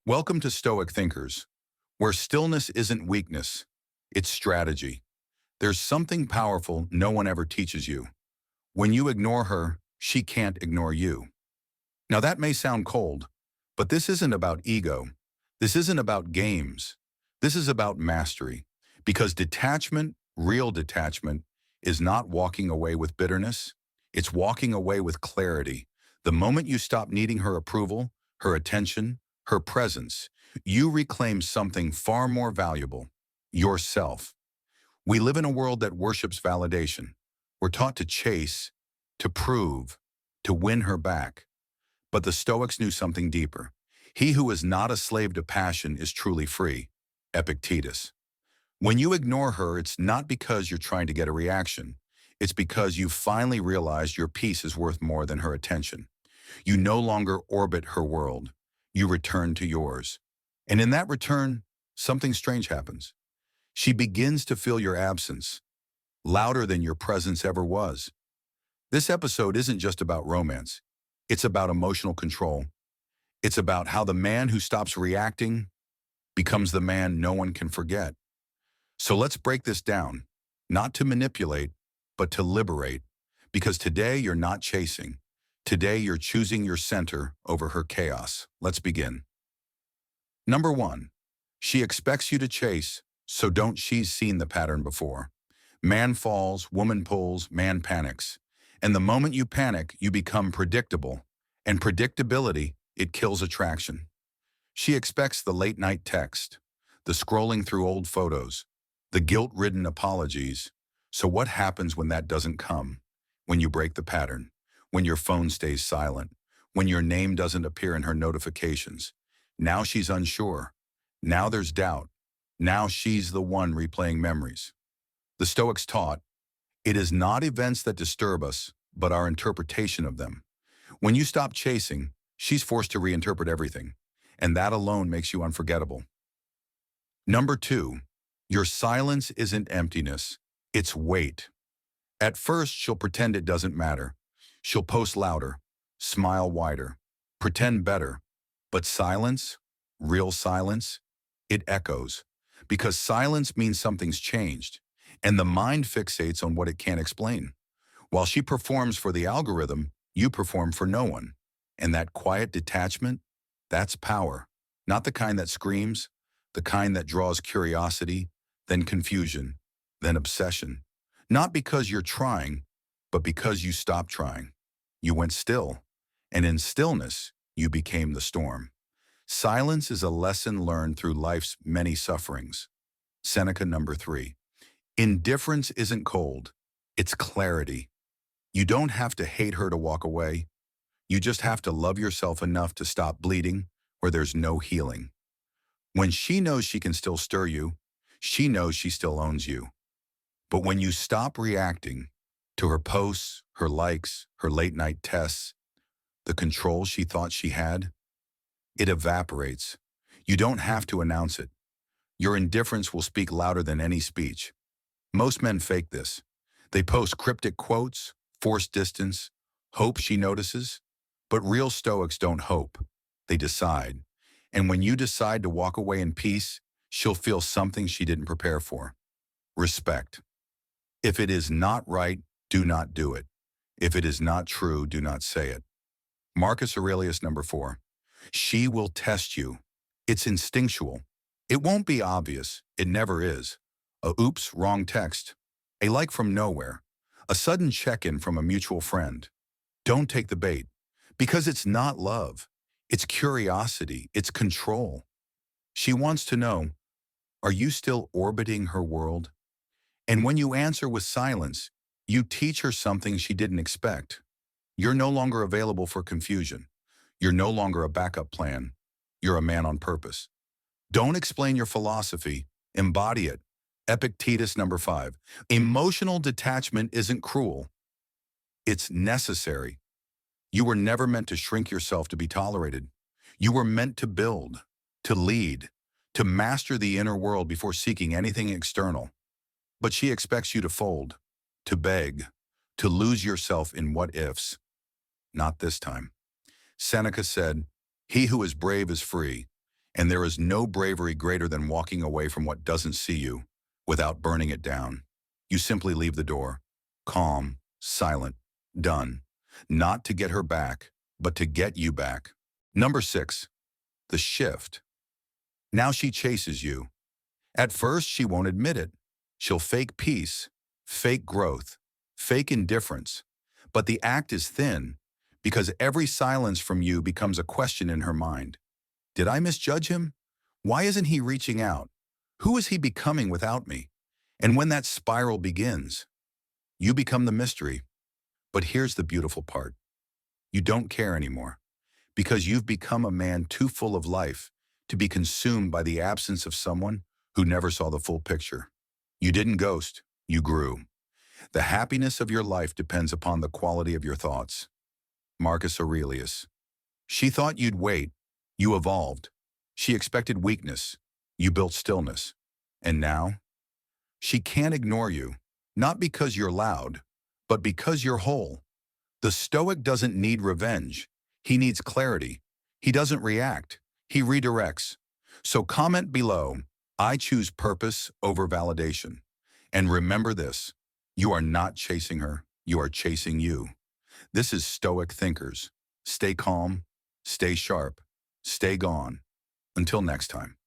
Welcome to Stoic Thinkers, where stillness isn't weakness, it's strategy. There's something powerful no one ever teaches you. When you ignore her, she can't ignore you. Now that may sound cold, but this isn't about ego. This isn't about games. This is about mastery. Because detachment, real detachment, is not walking away with bitterness. It's walking away with clarity. The moment you stop needing her approval, her attention, her presence, you reclaim something far more valuable, yourself. We live in a world that worships validation. We're taught to chase, to prove, to win her back. But the Stoics knew something deeper. He who is not a slave to passion is truly free. Epictetus. When you ignore her, it's not because you're trying to get a reaction. It's because you finally realized your peace is worth more than her attention. You no longer orbit her world. You return to yours. And in that return, something strange happens. She begins to feel your absence, louder than your presence ever was. This episode isn't just about romance. It's about emotional control. It's about how the man who stops reacting becomes the man no one can forget. So let's break this down, not to manipulate, but to liberate. Because today you're not chasing. Today you're choosing your center over her chaos. Let's begin. Number one, she expects you to chase, so don't she's seen the pattern before. Man falls, woman pulls, man panics. And the moment you panic, you become predictable. And predictability, it kills attraction. She expects the late night text, the scrolling through old photos, the guilt-ridden apologies. So what happens when that doesn't come? When you break the pattern? When your phone stays silent? When your name doesn't appear in her notifications? Now she's unsure. Now there's doubt. Now she's the one replaying memories. The Stoics taught, it is not events that disturb us, but our interpretation of them. When you stop chasing, she's forced to reinterpret everything, and that alone makes you unforgettable. Number two, your silence isn't emptiness, it's weight. At first, she'll pretend it doesn't matter. She'll post louder, smile wider, pretend better. But silence, real silence, it echoes. Because silence means something's changed, and the mind fixates on what it can't explain. While she performs for the algorithm, you perform for no one. And that quiet detachment, that's power. Not the kind that screams, the kind that draws curiosity, then confusion, then obsession. Not because you're trying, but because you stopped trying. You went still, and in stillness, you became the storm. Silence is a lesson learned through life's many sufferings. Seneca number 3. Indifference isn't cold, it's clarity. You don't have to hate her to walk away. You just have to love yourself enough to stop bleeding where there's no healing. When she knows she can still stir you, she knows she still owns you. But when you stop reacting to her posts, her likes, her late night tests, the control she thought she had, it evaporates. You don't have to announce it. Your indifference will speak louder than any speech. Most men fake this. They post cryptic quotes, force distance, hope she notices. But real Stoics don't hope. They decide. And when you decide to walk away in peace, she'll feel something she didn't prepare for. Respect. If it is not right, do not do it. If it is not true, do not say it. Marcus Aurelius number 4. She will test you. It's instinctual. It won't be obvious. It never is. A oops, wrong text. A like from nowhere. A sudden check-in from a mutual friend. Don't take the bait. Because it's not love. It's curiosity. It's control. She wants to know, are you still orbiting her world? And when you answer with silence, you teach her something she didn't expect. You're no longer available for confusion. You're no longer a backup plan. You're a man on purpose. Don't explain your philosophy. Embody it. Epictetus number 5. Emotional detachment isn't cruel. It's necessary. You were never meant to shrink yourself to be tolerated. You were meant to build, to lead, to master the inner world before seeking anything external. But she expects you to fold, to beg, to lose yourself in what-ifs. Not this time. Seneca said, "He who is brave is free," And there is no bravery greater than walking away from what doesn't see you without burning it down. You simply leave the door, calm, silent, done. Not to get her back, but to get you back. Number 6, the shift. Now she chases you. At first, she won't admit it. She'll fake peace, fake growth, fake indifference. But the act is thin because every silence from you becomes a question in her mind. Did I misjudge him? Why isn't he reaching out? Who is he becoming without me? And when that spiral begins, you become the mystery. But here's the beautiful part. You don't care anymore because you've become a man too full of life to be consumed by the absence of someone who never saw the full picture. You didn't ghost, you grew. The happiness of your life depends upon the quality of your thoughts. Marcus Aurelius. She thought you'd wait. You evolved. She expected weakness. You built stillness. And now? She can't ignore you, not because you're loud, but because you're whole. The Stoic doesn't need revenge. He needs clarity. He doesn't react. He redirects. So comment below, I choose purpose over validation. And remember this, you are not chasing her, you are chasing you. This is Stoic Thinkers. Stay calm, stay sharp, stay gone. Until next time.